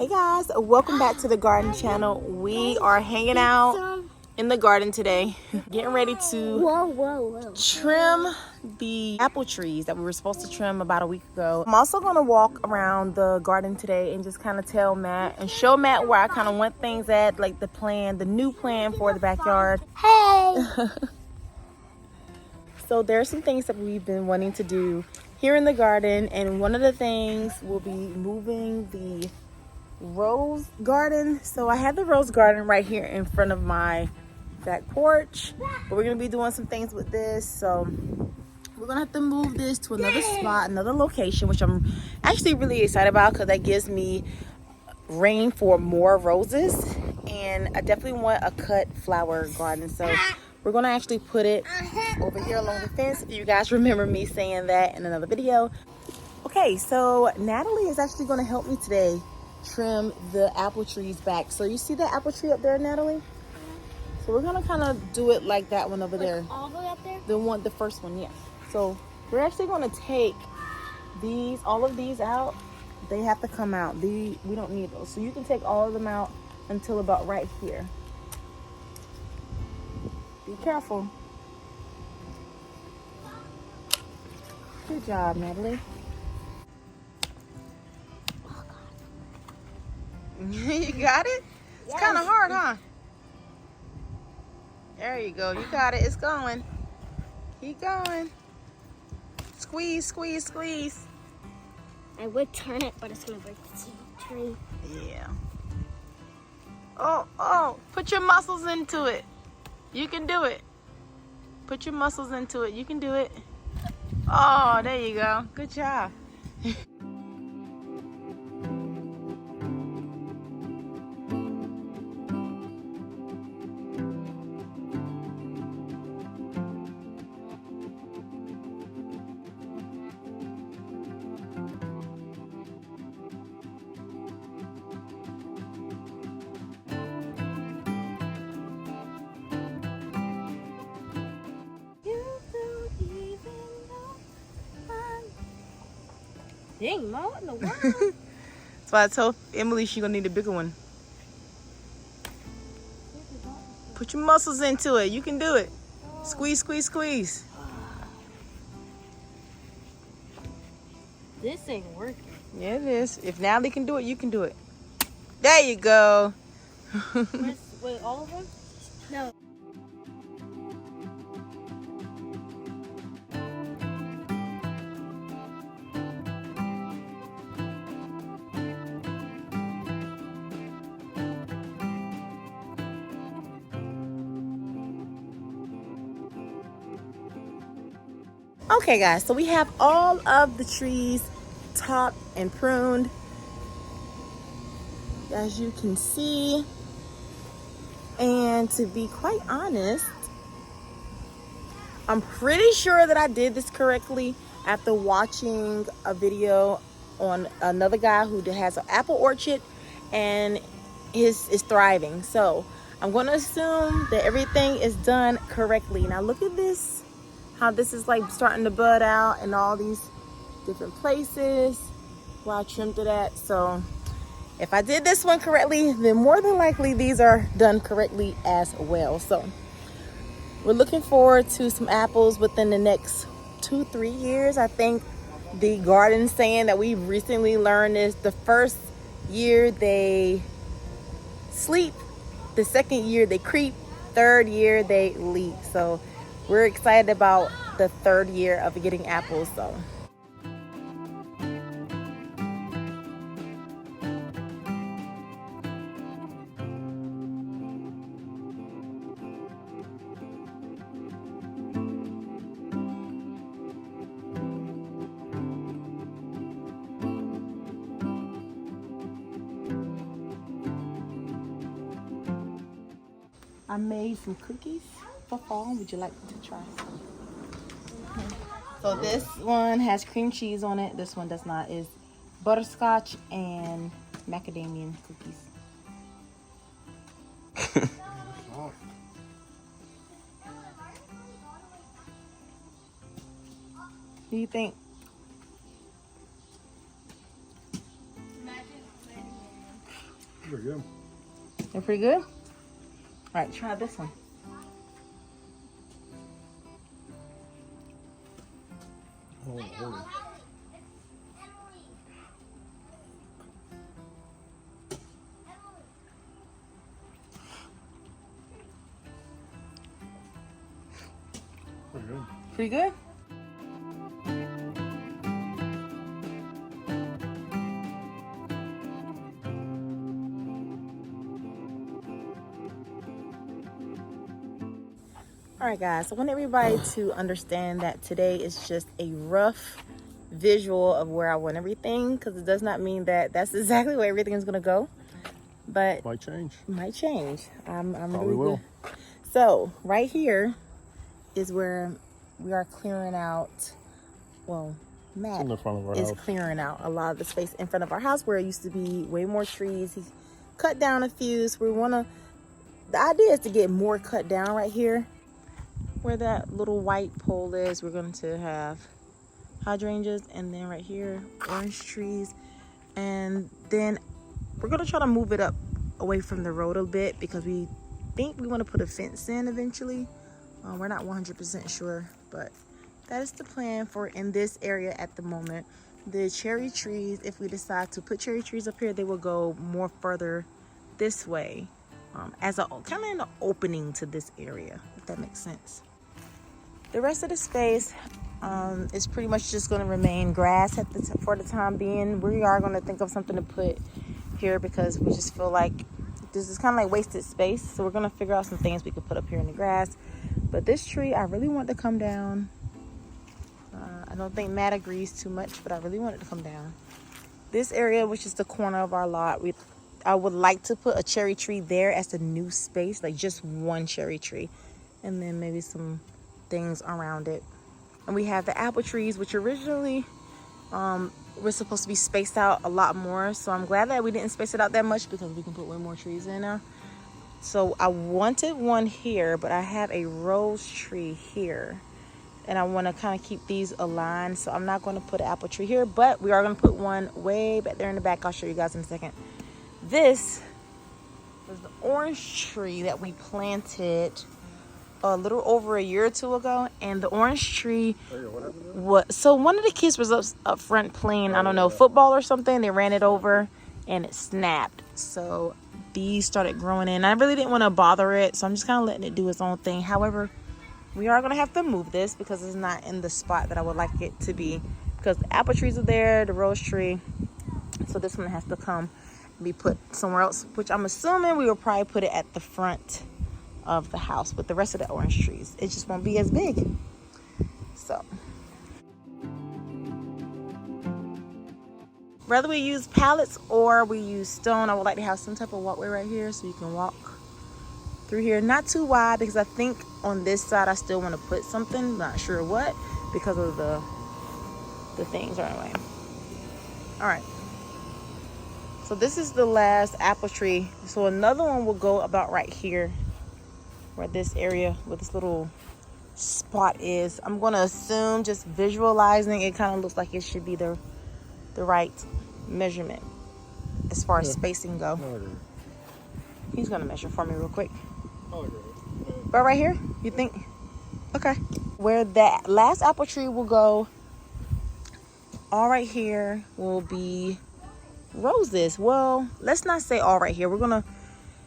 Hey guys, welcome back to the garden channel. We are hanging out in the garden today, getting ready to trim the apple trees that we were supposed to trim about a week ago. I'm also going to walk around the garden today and just kind of tell Matt and show Matt where I kind of want things at, like the plan, the new plan for the backyard. Hey! So there are some things that we've been wanting to do here in the garden, and one of the things will be moving the rose garden. So I have the rose garden right here in front of my back porch, but we're gonna be doing some things with this. So we're gonna have to move this to another spot, another location, which I'm actually really excited about because that gives me rain for more roses, and I definitely want a cut flower garden. So we're gonna actually put it over here along the fence, if you guys remember me saying that in another video. Okay, so Natalie is actually gonna help me today trim the apple trees back. So you see that apple tree up there, Natalie? So we're gonna kind of do it like that one over there. All the way up there? The first one, yeah. So we're actually gonna take all of these out. They have to come out. We don't need those. So you can take all of them out until about right here. Be careful. Good job, Natalie. You got it? It's kind of hard, huh? There you go. You got it. It's going. Keep going. Squeeze, squeeze, squeeze. I would turn it, but it's going to break the tree. Yeah. Oh, put your muscles into it. You can do it. Put your muscles into it. You can do it. Oh, there you go. Good job. Dang, Mom, what in the world? That's why I told Emily she's gonna need a bigger one. Put your muscles into it. You can do it. Squeeze, squeeze, squeeze. This ain't working. Yeah, it is. If Natalie can do it, you can do it. There you go. With all of them? No. Okay guys, so we have all of the trees topped and pruned, as you can see. And to be quite honest, I'm pretty sure that I did this correctly after watching a video on another guy who has an apple orchard and is thriving. So I'm going to assume that everything is done correctly. Now look at this, how this is like starting to bud out in all these different places where I trimmed it at. So if I did this one correctly, then more than likely these are done correctly as well. So we're looking forward to some apples within the next 2-3 years. I think the garden saying that we've recently learned is the first year they sleep, the second year they creep, third year they leap. So we're excited about the third year of getting apples. So I made some cookies for fall. Would you like to try some? So this one has cream cheese on it. This one does not. Is butterscotch and macadamia cookies. What do you think? Pretty good. They're pretty good? All right, try this one. Oh, Lord. Pretty good. Pretty good? All right, guys, I want everybody to understand that today is just a rough visual of where I want everything, because it does not mean that that's exactly where everything is going to go, but Might change. might change. I'm Probably really will. good. So right here is where we are clearing out, well, Matt in the front of our is house. clearing out a lot of the space in front of our house where it used to be way more trees. He cut down a few, so we want to, the idea is to get more cut down right here where that little white pole is. We're going to have hydrangeas, and then right here orange trees, and then we're going to try to move it up away from the road a bit because we think we want to put a fence in eventually. We're not 100% sure, but that is the plan for in this area at the moment. The cherry trees, if we decide to put cherry trees up here, they will go more further this way, as a kind of an opening to this area, if that makes sense. The rest of the space is pretty much just going to remain grass for the time being. We are going to think of something to put here because we just feel like this is kind of like wasted space. So we're going to figure out some things we could put up here in the grass. But this tree, I really want to come down. I don't think Matt agrees too much, but I really want it to come down. This area, which is the corner of our lot, I would like to put a cherry tree there as the new space, like just one cherry tree, and then maybe some things around it. And we have the apple trees, which originally were supposed to be spaced out a lot more. So I'm glad that we didn't space it out that much because we can put way more trees in now. So I wanted one here, but I have a rose tree here, and I want to kind of keep these aligned. So I'm not going to put an apple tree here, but we are going to put one way back there in the back. I'll show you guys in a second. This was the orange tree that we planted a little over a year or two ago, and the orange tree so one of the kids was up front playing, I don't know, football or something. They ran it over and it snapped, so these started growing in. I really didn't want to bother it, so I'm just kind of letting it do its own thing. However, we are going to have to move this because it's not in the spot that I would like it to be, because the apple trees are there, the rose tree, so this one has to come and be put somewhere else, which I'm assuming we will probably put it at the front of the house with the rest of the orange trees. It just won't be as big. So whether we use pallets or we use stone, I would like to have some type of walkway right here so you can walk through here. Not too wide, because I think on this side I still want to put something, not sure what, because of the things. Anyway, all right, so this is the last apple tree. So another one will go about right here where this area, where this little spot is. I'm going to assume, just visualizing, it kind of looks like it should be the right measurement as far as spacing go. He's going to measure for me real quick. But right here, you think? Okay. Where that last apple tree will go, all right here will be roses. Well, let's not say all right here. We're going to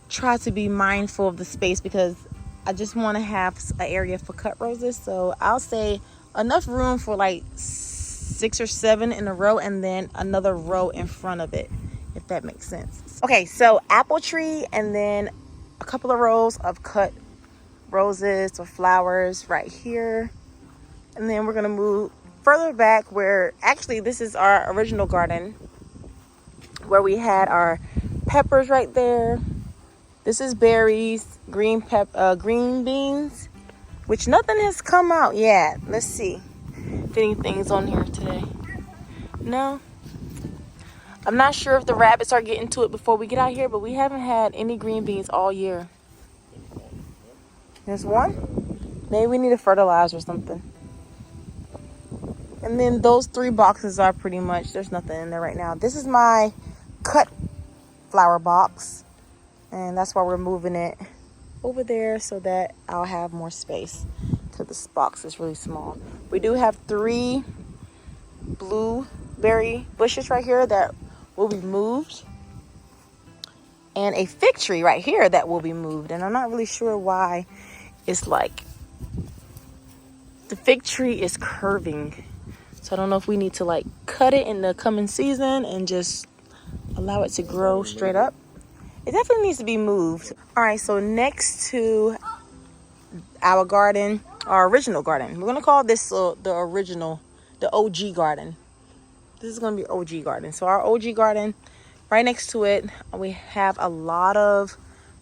try to be mindful of the space because I just want to have an area for cut roses. So I'll say enough room for like 6 or 7 in a row, and then another row in front of it, if that makes sense. Okay, so apple tree, and then a couple of rows of cut roses or flowers right here. And then we're going to move further back where actually this is our original garden, where we had our peppers right there. This is berries, green beans, which nothing has come out yet. Let's see if anything's on here today. No. I'm not sure if the rabbits are getting to it before we get out here, but we haven't had any green beans all year. There's one. Maybe we need to fertilize or something. And then those 3 boxes are pretty much, there's nothing in there right now. This is my cut flower box. And that's why we're moving it over there so that I'll have more space because this box is really small. We do have 3 blueberry bushes right here that will be moved. And a fig tree right here that will be moved. And I'm not really sure why it's like the fig tree is curving. So I don't know if we need to like cut it in the coming season and just allow it to grow straight up. It definitely needs to be moved. All right, so next to our garden, our original garden. We're gonna call this the original, the OG garden. This is gonna be OG garden. So our OG garden, right next to it, we have a lot of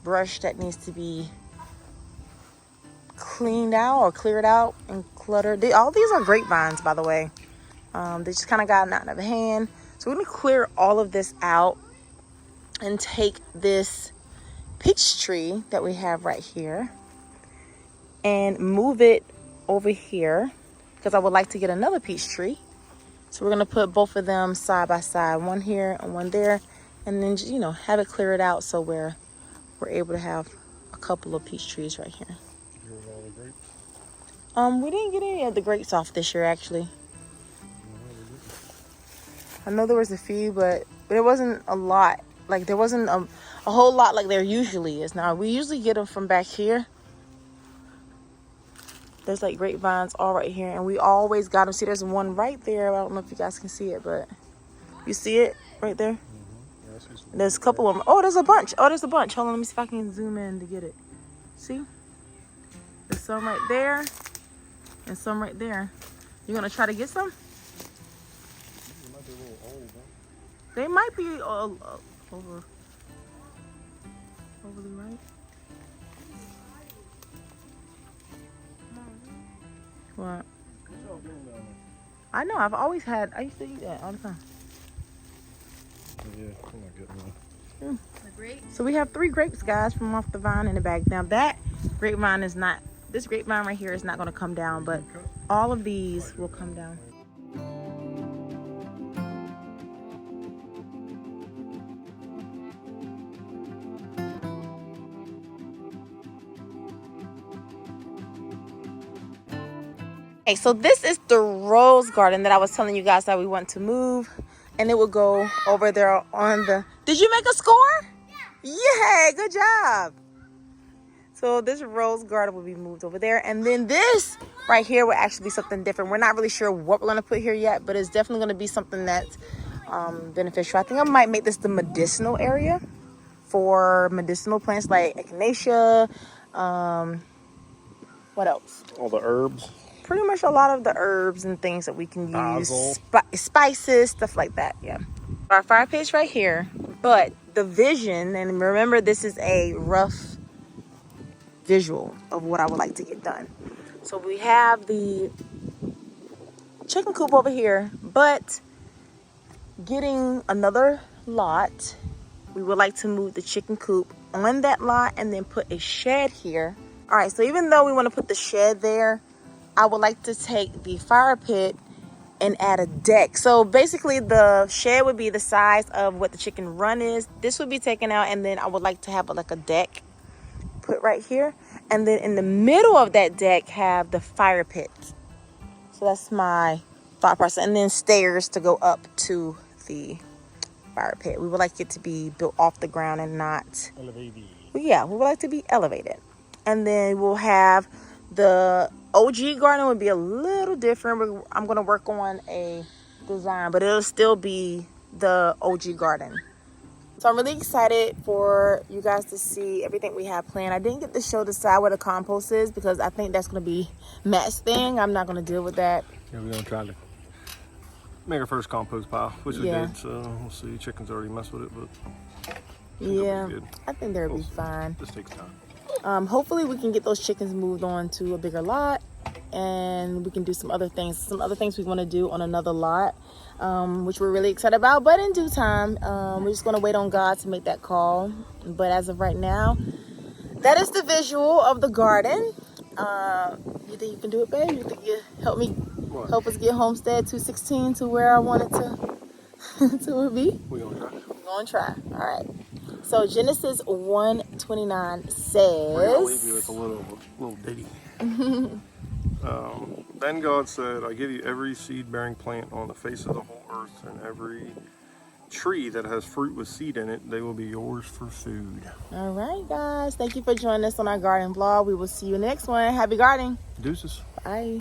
brush that needs to be cleaned out or cleared out and cluttered. All these are grapevines, by the way. They just kind of gotten out of hand. So we're gonna clear all of this out and take this peach tree that we have right here and move it over here because I would like to get another peach tree. So we're gonna put both of them side by side, one here and one there, and then just, you know, have it clear it out so we're able to have a couple of peach trees right here. You heard all the grapes? We didn't get any of the grapes off this year actually. I know there was a few, but it wasn't a lot. Like there wasn't a whole lot like there usually is. Now we usually get them from back here. There's like grapevines all right here, and we always got them. See, there's one right there. I don't know if you guys can see it, but you see it right there. Yeah, I see some. There's a couple of them. Oh, there's a bunch. Oh, there's a bunch. Hold on, let me see if I can zoom in to get it. See? There's some right there and some right there. You gonna try to get some? They might be a little old, huh? They might be overly right. What? I know. I used to eat that all the time. Yeah, I'm not getting one. So we have 3 grapes, guys, from off the vine in the bag. Now that grapevine is not. This grapevine right here is not going to come down, but all of these will come down. Okay, so this is the rose garden that I was telling you guys that we want to move, and it will go over there on the. Did you make a score? Yeah, good job. So this rose garden will be moved over there, and then this right here will actually be something different. We're not really sure what we're gonna put here yet, but it's definitely gonna be something that's beneficial. I think I might make this the medicinal area for medicinal plants like echinacea. What else? All the herbs. Pretty much a lot of the herbs and things that we can use. Basil. Spices, stuff like that, yeah. Our fire pit's right here, but the vision, and remember this is a rough visual of what I would like to get done. So we have the chicken coop over here, but getting another lot, we would like to move the chicken coop on that lot and then put a shed here. All right, so even though we want to put the shed there, I would like to take the fire pit and add a deck. So basically the shed would be the size of what the chicken run is. This would be taken out, and then I would like to have like a deck put right here. And then in the middle of that deck have the fire pit. So that's my thought process. And then stairs to go up to the fire pit. We would like it to be built off the ground and not... Elevated. Yeah, we would like to be elevated. And then we'll have the OG garden would be a little different. I'm going to work on a design, but it'll still be the OG garden. So I'm really excited for you guys to see everything we have planned. I didn't get to show the side where the compost is because I think that's going to be Matt's thing. I'm not going to deal with that. Yeah, we're gonna try to make our first compost pile, which we Yeah. did. So we'll see. Chickens already messed with it, but Yeah, good. I think they'll be fine. This takes time. Hopefully we can get those chickens moved on to a bigger lot, and we can do some other things we want to do on another lot, which we're really excited about, but in due time. We're just going to wait on God to make that call. But as of right now, that is the visual of the garden. You think you can do it, babe? You think you help us get Homestead 216 to where I want it to be? We're gonna try. We're going to try. All right. So Genesis 1:29 We're gonna leave says, you with a little ditty. Then God said, I give you every seed-bearing plant on the face of the whole earth, and every tree that has fruit with seed in it, they will be yours for food. all right, guys. Thank you for joining us on our garden vlog. We will see you next one. Happy gardening. Deuces. Bye.